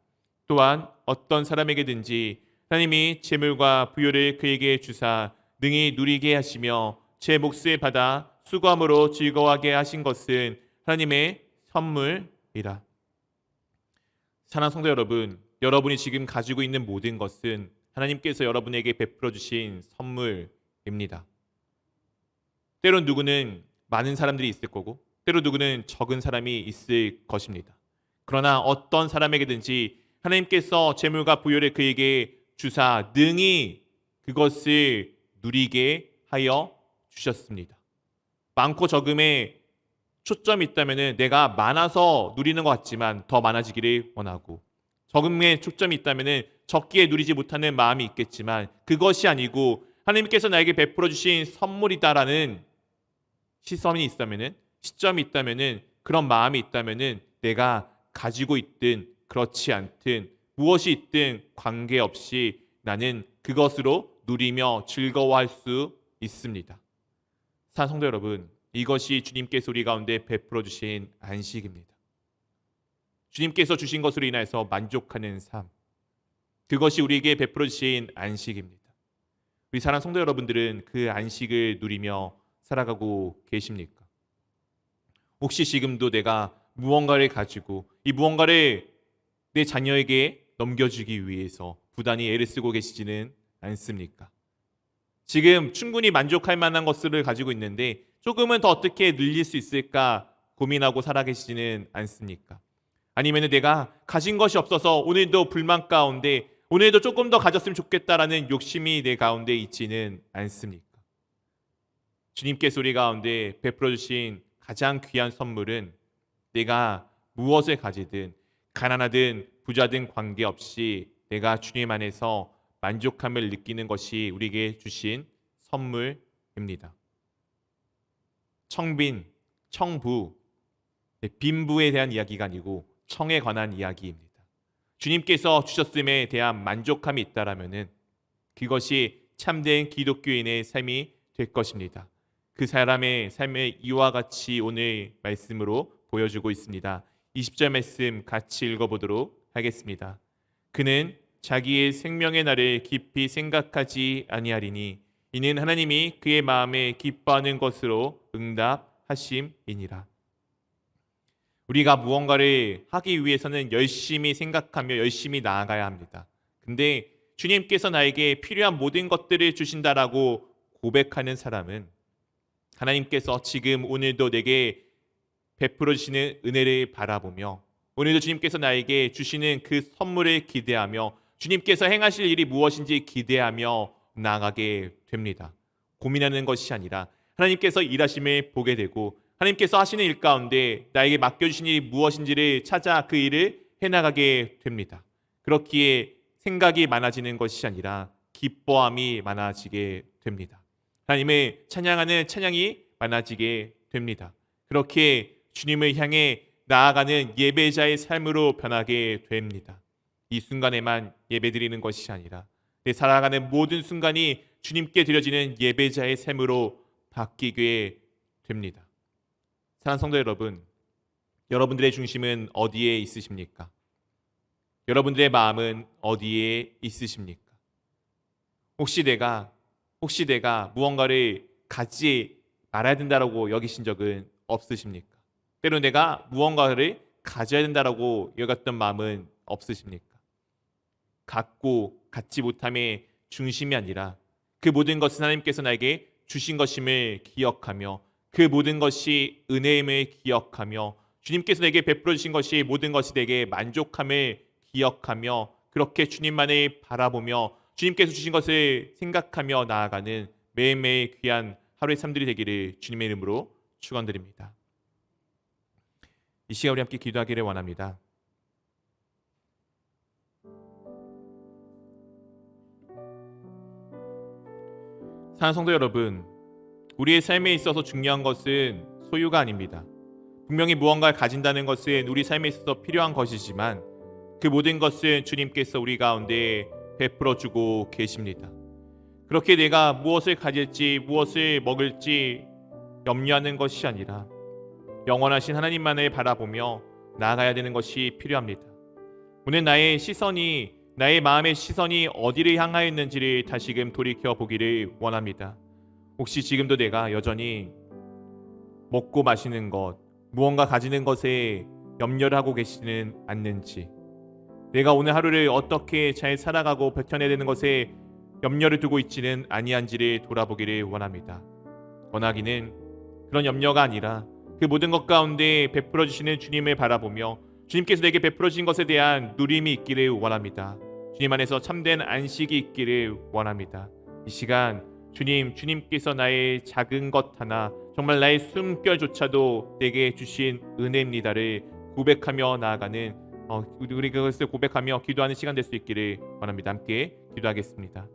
A: 또한 어떤 사람에게든지 하나님이 재물과 부요를 그에게 주사 능히 누리게 하시며 제 몫을 받아 수고함으로 즐거워하게 하신 것은 하나님의 선물이라. 사랑하는 성도 여러분, 여러분이 지금 가지고 있는 모든 것은 하나님께서 여러분에게 베풀어 주신 선물입니다. 때론 누구는 많은 사람들이 있을 거고 때로 누구는 적은 사람이 있을 것입니다. 그러나 어떤 사람에게든지 하나님께서 재물과 부요를 그에게 주사 능히 그것을 누리게 하여 주셨습니다. 많고 적음에 초점이 있다면 내가 많아서 누리는 것 같지만 더 많아지기를 원하고 적음에 초점이 있다면 적기에 누리지 못하는 마음이 있겠지만 그것이 아니고 하나님께서 나에게 베풀어 주신 선물이다라는 시선이 있다면은, 시점이 있다면은, 그런 마음이 있다면은 내가 가지고 있든 그렇지 않든 무엇이 있든 관계없이 나는 그것으로 누리며 즐거워할 수 있습니다. 사랑하는 성도 여러분, 이것이 주님께서 우리 가운데 베풀어 주신 안식입니다. 주님께서 주신 것으로 인하여서 만족하는 삶, 그것이 우리에게 베풀어 주신 안식입니다. 우리 사랑하는 성도 여러분들은 그 안식을 누리며 살아가고 계십니까? 혹시 지금도 내가 무언가를 가지고 이 무언가를 내 자녀에게 넘겨주기 위해서 부단히 애를 쓰고 계시지는 않습니까? 지금 충분히 만족할 만한 것들을 가지고 있는데 조금은 더 어떻게 늘릴 수 있을까 고민하고 살아계시지는 않습니까? 아니면 내가 가진 것이 없어서 오늘도 불만 가운데 오늘도 조금 더 가졌으면 좋겠다라는 욕심이 내 가운데 있지는 않습니까? 주님께서 우리 가운데 베풀어 주신 가장 귀한 선물은 내가 무엇을 가지든 가난하든 부자든 관계없이 내가 주님 안에서 만족함을 느끼는 것이 우리에게 주신 선물입니다. 청빈, 청부, 빈부에 대한 이야기가 아니고 청에 관한 이야기입니다. 주님께서 주셨음에 대한 만족함이 있다라면은 그것이 참된 기독교인의 삶이 될 것입니다. 그 사람의 삶을 이와 같이 오늘 말씀으로 보여주고 있습니다. 20절 말씀 같이 읽어보도록 하겠습니다. 그는 자기의 생명의 날을 깊이 생각하지 아니하리니 이는 하나님이 그의 마음에 기뻐하는 것으로 응답하심이니라. 우리가 무언가를 하기 위해서는 열심히 생각하며 열심히 나아가야 합니다. 근데 주님께서 나에게 필요한 모든 것들을 주신다라고 고백하는 사람은 하나님께서 지금 오늘도 내게 베풀어 주시는 은혜를 바라보며 오늘도 주님께서 나에게 주시는 그 선물을 기대하며 주님께서 행하실 일이 무엇인지 기대하며 나아가게 됩니다. 고민하는 것이 아니라 하나님께서 일하심을 보게 되고 하나님께서 하시는 일 가운데 나에게 맡겨주신 일이 무엇인지를 찾아 그 일을 해나가게 됩니다. 그렇기에 생각이 많아지는 것이 아니라 기뻐함이 많아지게 됩니다. 하나님을 찬양하는 찬양이 많아지게 됩니다. 그렇게 주님을 향해 나아가는 예배자의 삶으로 변하게 됩니다. 이 순간에만 예배드리는 것이 아니라 내 살아가는 모든 순간이 주님께 드려지는 예배자의 삶으로 바뀌게 됩니다. 사랑하는 성도 여러분, 여러분들의 중심은 어디에 있으십니까? 여러분들의 마음은 어디에 있으십니까? 혹시 내가 무언가를 갖지 말아야 된다라고 여기신 적은 없으십니까? 때로 내가 무언가를 가져야 된다라고 여겼던 마음은 없으십니까? 갖지 못함의 중심이 아니라 그 모든 것은 하나님께서 나에게 주신 것임을 기억하며 그 모든 것이 은혜임을 기억하며 주님께서 내게 베풀어 주신 것이 모든 것이 내게 만족함을 기억하며 그렇게 주님만을 바라보며 주님께서 주신 것을 생각하며 나아가는 매일매일 귀한 하루의 삶들이 되기를 주님의 이름으로 축원드립니다. 이 시간 우리 함께 기도하기를 원합니다. 사랑하는 성도 여러분, 우리의 삶에 있어서 중요한 것은 소유가 아닙니다. 분명히 무언가를 가진다는 것은 우리 삶에 있어서 필요한 것이지만 그 모든 것은 주님께서 우리 가운데 베풀어 주고 계십니다. 그렇게 내가 무엇을 가질지 무엇을 먹을지 염려하는 것이 아니라 영원하신 하나님만을 바라보며 나아가야 되는 것이 필요합니다. 오늘 나의 마음의 시선이 어디를 향하여 있는지를 다시금 돌이켜 보기를 원합니다. 혹시 지금도 내가 여전히 먹고 마시는 것, 무언가 가지는 것에 염려를 하고 계시지는 않는지, 내가 오늘 하루를 어떻게 잘 살아가고 버텨내야 되는 것에 염려를 두고 있지는 아니한지를 돌아보기를 원합니다. 원하기는 그런 염려가 아니라 그 모든 것 가운데 베풀어 주시는 주님을 바라보며 주님께서 내게 베풀어 주신 것에 대한 누림이 있기를 원합니다. 주님 안에서 참된 안식이 있기를 원합니다. 이 시간 주님께서 나의 작은 것 하나, 정말 나의 숨결조차도 내게 주신 은혜입니다를 고백하며 나아가는 우리 그것을 고백하며 기도하는 시간 될 수 있기를 원합니다. 함께 기도하겠습니다.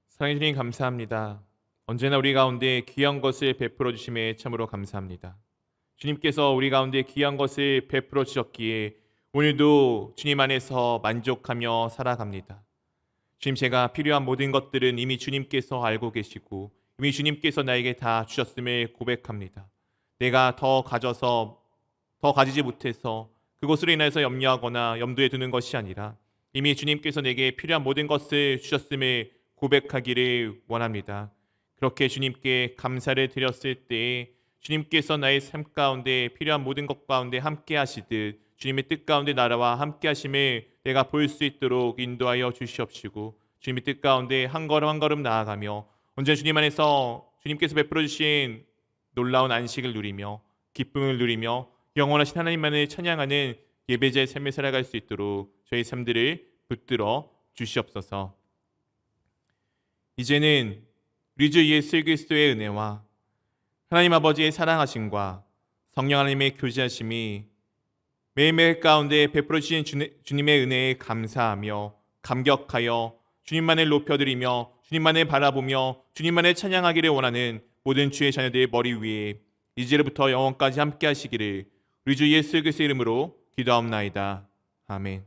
A: 사랑해 주님 감사합니다. 언제나 우리 가운데 귀한 것을 베풀어 주심에 참으로 감사합니다. 주님께서 우리 가운데 귀한 것을 베풀어 주셨기에 오늘도 주님 안에서 만족하며 살아갑니다. 주님, 제가 필요한 모든 것들은 이미 주님께서 알고 계시고 이미 주님께서 나에게 다 주셨음을 고백합니다. 내가 더 가지지 못해서 그것으로 인해서 염려하거나 염두에 두는 것이 아니라 이미 주님께서 내게 필요한 모든 것을 주셨음을 고백하기를 원합니다. 그렇게 주님께 감사를 드렸을 때 주님께서 나의 삶 가운데 필요한 모든 것 가운데 함께 하시듯 주님의 뜻 가운데 나라와 함께 하심을 내가 볼 수 있도록 인도하여 주시옵시고 주님의 뜻 가운데 한 걸음 한 걸음 나아가며 언제나 주님 안에서 주님께서 베풀어 주신 놀라운 안식을 누리며 기쁨을 누리며 영원하신 하나님만을 찬양하는 예배자의 삶을 살아갈 수 있도록 저희 삶들을 붙들어 주시옵소서. 이제는 우리 주 예수 그리스도의 은혜와 하나님 아버지의 사랑하심과 성령 하나님의 교제하심이 매일매일 가운데 베풀어 주신 주님의 은혜에 감사하며 감격하여 주님만을 높여드리며 주님만을 바라보며 주님만을 찬양하기를 원하는 모든 주의 자녀들의 머리 위에 이제부터 영원까지 함께 하시기를 우리 주 예수 그리스도의 이름으로 기도하옵나이다. 아멘.